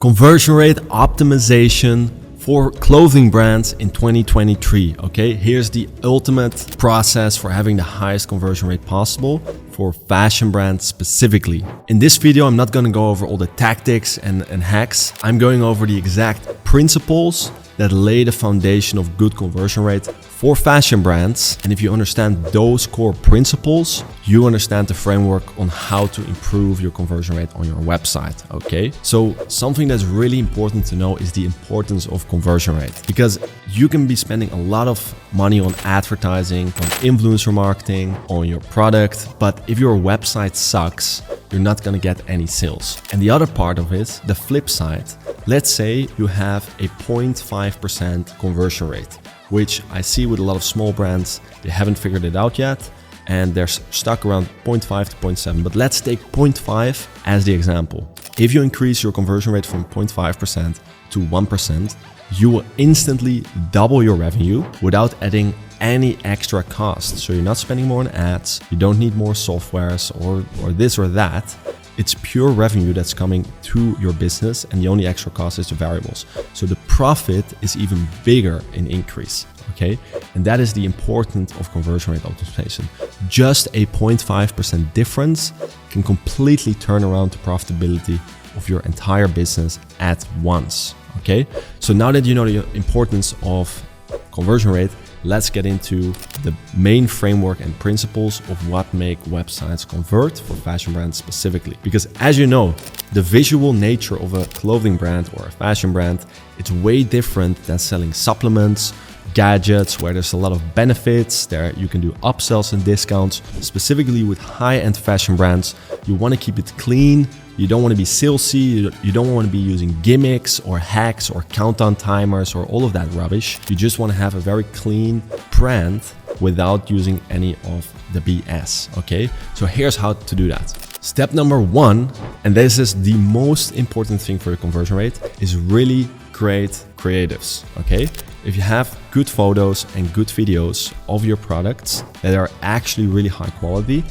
Conversion rate optimization for clothing brands in 2023. Okay, here's the ultimate process for having the highest conversion rate possible for fashion brands specifically. In this video, I'm not going to go over all the tactics and hacks. I'm going over the exact principles that lay the foundation of good conversion rate for fashion brands. And if you understand those core principles, you understand the framework on how to improve your conversion rate on your website. Okay, so something that's really important to know is the importance of conversion rate, because you can be spending a lot of money on advertising, on influencer marketing, on your product, but if your website sucks, you're not gonna get any sales. And the other part of it, the flip side, let's say you have a 0.5% conversion rate, which I see with a lot of small brands. They haven't figured it out yet and they're stuck around 0.5 to 0.7. But let's take 0.5 as the example. If you increase your conversion rate from 0.5% to 1%, you will instantly double your revenue without adding any extra cost. So you're not spending more on ads, you don't need more softwares or this or that. It's pure revenue that's coming to your business, and the only extra cost is the variables. So the profit is even bigger in increase, okay? And that is the importance of conversion rate optimization. Just a 0.5% difference can completely turn around the profitability of your entire business at once, okay? So now that you know the importance of conversion rate, let's get into the main framework and principles of what make websites convert for fashion brands specifically. Because as you know, the visual nature of a clothing brand or a fashion brand, it's way different than selling supplements, gadgets, where there's a lot of benefits. There you can do upsells and discounts. Specifically with high-end fashion brands, you want to keep it clean. You don't want to be salesy, you don't want to be using gimmicks or hacks or countdown timers or all of that rubbish. You just want to have a very clean brand without using any of the BS, okay? So here's how to do that. Step number one, and this is the most important thing for your conversion rate, is really create creatives, okay? If you have good photos and good videos of your products that are actually really high quality,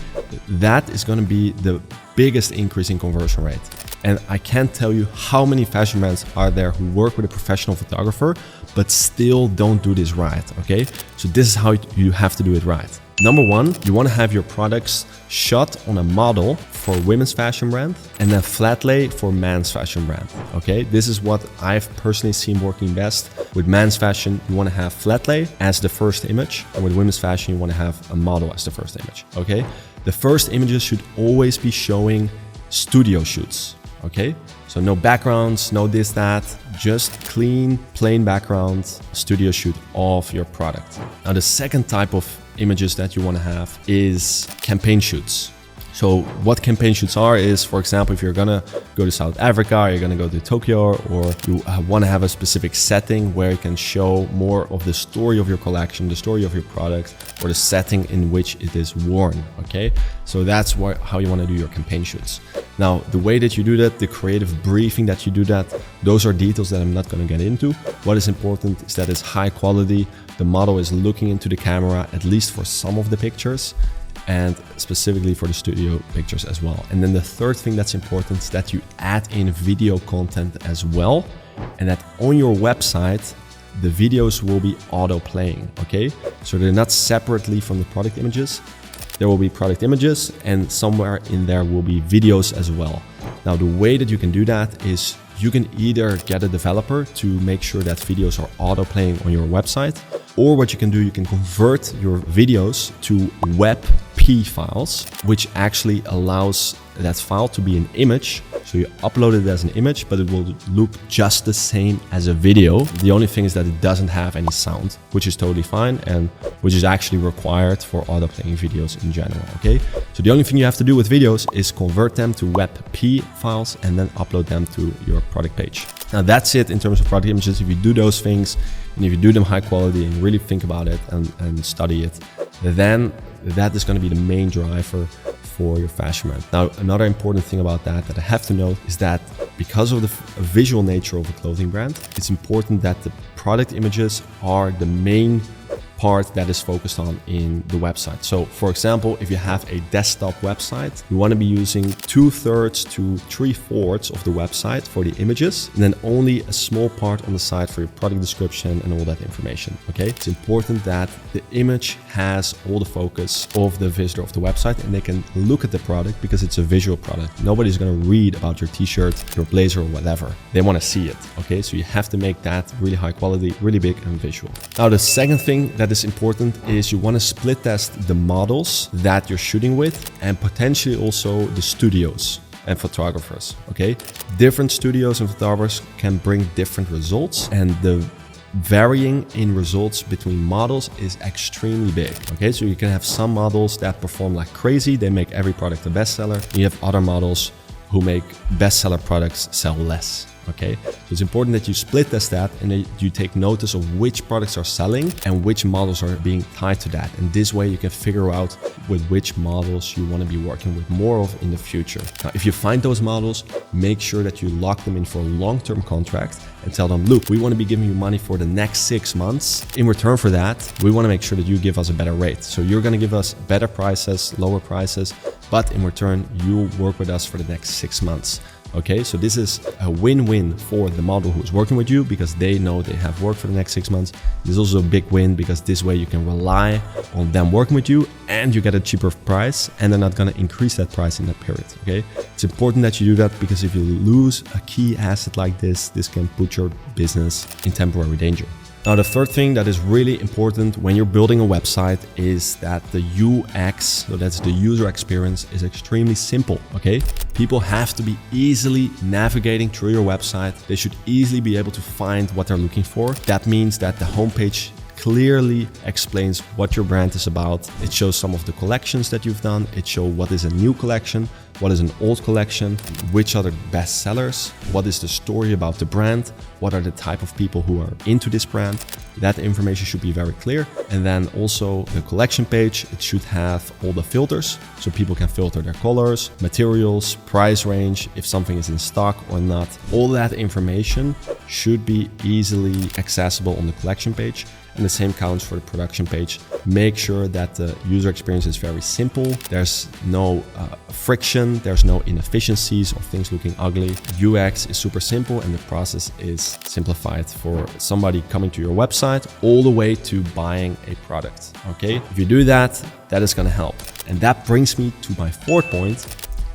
that is going to be the biggest increase in conversion rate. And I can't tell you how many fashion brands are there who work with a professional photographer but still don't do this right, okay? So this is how you have to do it right. Number one, you want to have your products shot on a model for women's fashion brand and then flat lay for men's fashion brand, okay? This is what I've personally seen working best. With men's fashion, you want to have flat lay as the first image, and with women's fashion, you want to have a model as the first image, okay? The first images should always be showing studio shoots, okay? So no backgrounds, no this, that, just clean, plain background, studio shoot of your product. Now, the second type of images that you want to have is campaign shoots. So what campaign shoots are is, for example, if you're gonna go to South Africa, or you're gonna go to Tokyo, or you want to have a specific setting where you can show more of the story of your collection, the story of your product, or the setting in which it is worn, okay? So that's how you want to do your campaign shoots. Now, the way that you do that, the creative briefing that you do that, those are details that I'm not going to get into. What is important is that it's high quality. The model is looking into the camera, at least for some of the pictures, and specifically for the studio pictures as well. And then the third thing that's important is that you add in video content as well, and that on your website, the videos will be auto playing, okay? So they're not separately from the product images. There will be product images, and somewhere in there will be videos as well. Now, the way that you can do that is you can either get a developer to make sure that videos are auto playing on your website, or what you can do, you can convert your videos to WebP files, which actually allows that file to be an image. So you upload it as an image, but it will look just the same as a video. The only thing is that it doesn't have any sound, which is totally fine and which is actually required for auto playing videos in general, okay? So the only thing you have to do with videos is convert them to WebP files and then upload them to your product page. Now that's it in terms of product images. If you do those things and if you do them high quality and really think about it and study it, then that is going to be the main driver for your fashion brand. Now, another important thing about that I have to note is that because of the visual nature of a clothing brand, it's important that the product images are the main part that is focused on in the website. So for example, if you have a desktop website, you want to be using 2/3 to 3/4 of the website for the images, and then only a small part on the side for your product description and all that information. Okay, it's important that the image has all the focus of the visitor of the website and they can look at the product because it's a visual product. Nobody's going to read about your t-shirt, your blazer, or whatever. They want to see it. Okay, so you have to make that really high quality, really big and visual. Now, the second thing that is important is you want to split test the models that you're shooting with and potentially also the studios and photographers. Okay, different studios and photographers can bring different results, and the varying in results between models is extremely big. Okay, so you can have some models that perform like crazy, they make every product a bestseller. You have other models who make bestseller products sell less. Okay, so it's important that you split test that and that you take notice of which products are selling and which models are being tied to that. And this way you can figure out with which models you want to be working with more of in the future. Now, if you find those models, make sure that you lock them in for a long-term contract and tell them, look, we want to be giving you money for the next 6 months. In return for that, we want to make sure that you give us a better rate. So you're going to give us better prices, lower prices, but in return, you'll work with us for the next 6 months. Okay, so this is a win-win for the model who's working with you because they know they have work for the next 6 months. This is also a big win because this way you can rely on them working with you and you get a cheaper price and they're not going to increase that price in that period. Okay, it's important that you do that because if you lose a key asset like this can put your business in temporary danger. Now, the third thing that is really important when you're building a website is that the UX, so that's the user experience, is extremely simple, okay? People have to be easily navigating through your website. They should easily be able to find what they're looking for. That means that the homepage clearly explains what your brand is about. It shows some of the collections that you've done. It shows what is a new collection, what is an old collection, which are the best sellers, what is the story about the brand, what are the type of people who are into this brand. That information should be very clear. And then also the collection page, it should have all the filters so people can filter their colors, materials, price range, if something is in stock or not. All that information should be easily accessible on the collection page. And the same counts for the production page. Make sure that the user experience is very simple. There's no friction, there's no inefficiencies or things looking ugly. UX is super simple and the process is simplified for somebody coming to your website all the way to buying a product. Okay, if you do that, that is going to help. And that brings me to my fourth point,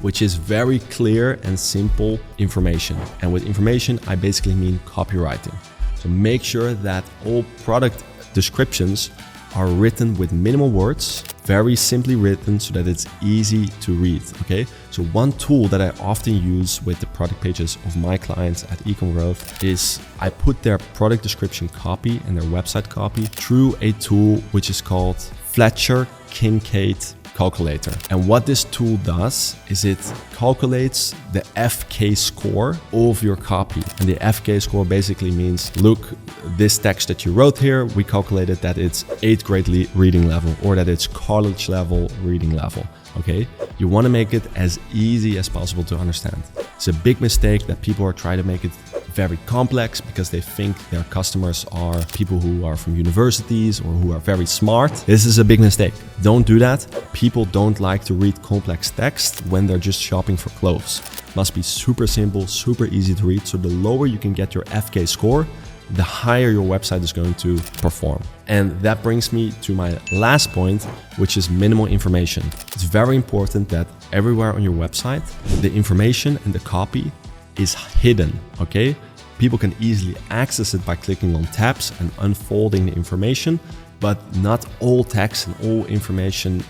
which is very clear and simple information. And with information, I basically mean copywriting. So make sure that all product descriptions are written with minimal words, very simply written so that it's easy to read, okay? So one tool that I often use with the product pages of my clients at eCommerce is I put their product description copy and their website copy through a tool which is called Fletcher Kincaid Calculator. And what this tool does is it calculates the FK score of your copy. And the FK score basically means, look, this text that you wrote here, we calculated that it's 8th grade reading level or that it's college level reading level. Okay, you want to make it as easy as possible to understand. It's a big mistake that people are trying to make it very complex because they think their customers are people who are from universities or who are very smart. This is a big mistake. Don't do that. People don't like to read complex text when they're just shopping for clothes. It must be super simple, super easy to read. So the lower you can get your FK score, the higher your website is going to perform. And that brings me to my last point, which is minimal information. It's very important that everywhere on your website, the information and the copy is hidden, okay? People can easily access it by clicking on tabs and unfolding the information, but not all text and all information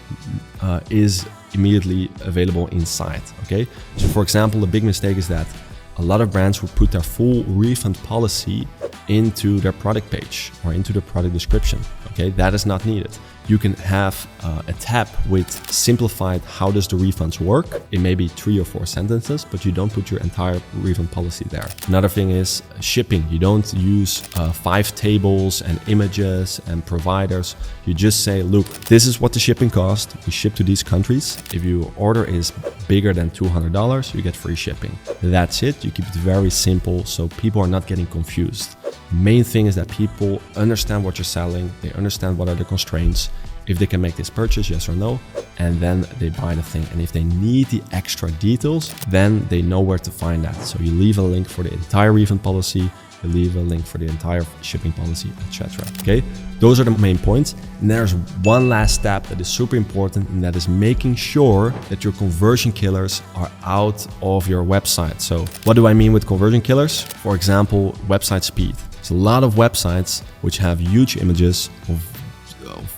is immediately available inside, okay? So for example, a big mistake is that a lot of brands will put their full refund policy into their product page or into the product description. Okay, that is not needed. You can have a tab with simplified how does the refunds work. It may be 3 or 4 sentences, but you don't put your entire refund policy there. Another thing is shipping. You don't use 5 tables and images and providers. You just say, look, this is what the shipping cost. We ship to these countries. If your order is bigger than $200, you get free shipping. That's it. You keep it very simple so people are not getting confused. Main thing is that people understand what you're selling. They understand what are the constraints, if they can make this purchase, yes or no, and then they buy the thing. And if they need the extra details, then they know where to find that. So you leave a link for the entire refund policy, you leave a link for the entire shipping policy, etc. Okay, those are the main points. And there's one last step that is super important, and that is making sure that your conversion killers are out of your website. So what do I mean with conversion killers? For example, website speed. There's a lot of websites which have huge images of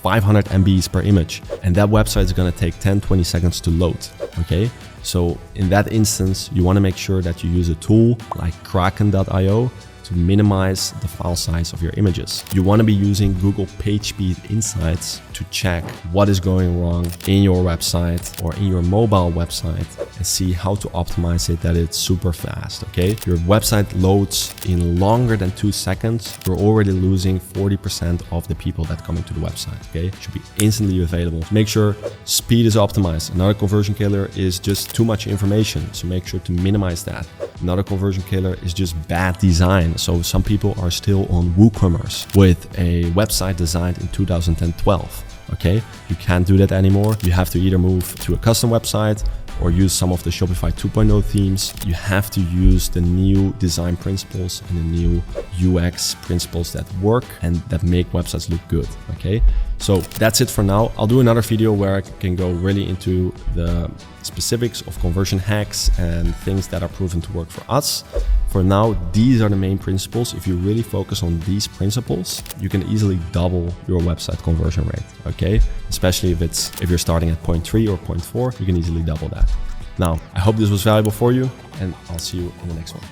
500 MBs per image, and that website is going to take 10-20 seconds to load. Okay, so in that instance, you want to make sure that you use a tool like kraken.io to minimize the file size of your images. You want to be using Google PageSpeed Insights to check what is going wrong in your website or in your mobile website and see how to optimize it that it's super fast. Okay, if your website loads in longer than 2 seconds, you're already losing 40% of the people that come into the website. Okay, it should be instantly available. Make sure speed is optimized. Another conversion killer is just too much information, so make sure to minimize that. Another conversion killer is just bad design. So some people are still on WooCommerce with a website designed in 2012. Okay, you can't do that anymore. You have to either move to a custom website or use some of the Shopify 2.0 themes. You have to use the new design principles and the new UX principles that work and that make websites look good. Okay, so that's it for now. I'll do another video where I can go really into the specifics of conversion hacks and things that are proven to work for us. For now, these are the main principles. If you really focus on these principles, you can easily double your website conversion rate, okay? Especially if you're starting at 0.3 or 0.4, you can easily double that. Now, I hope this was valuable for you, and I'll see you in the next one.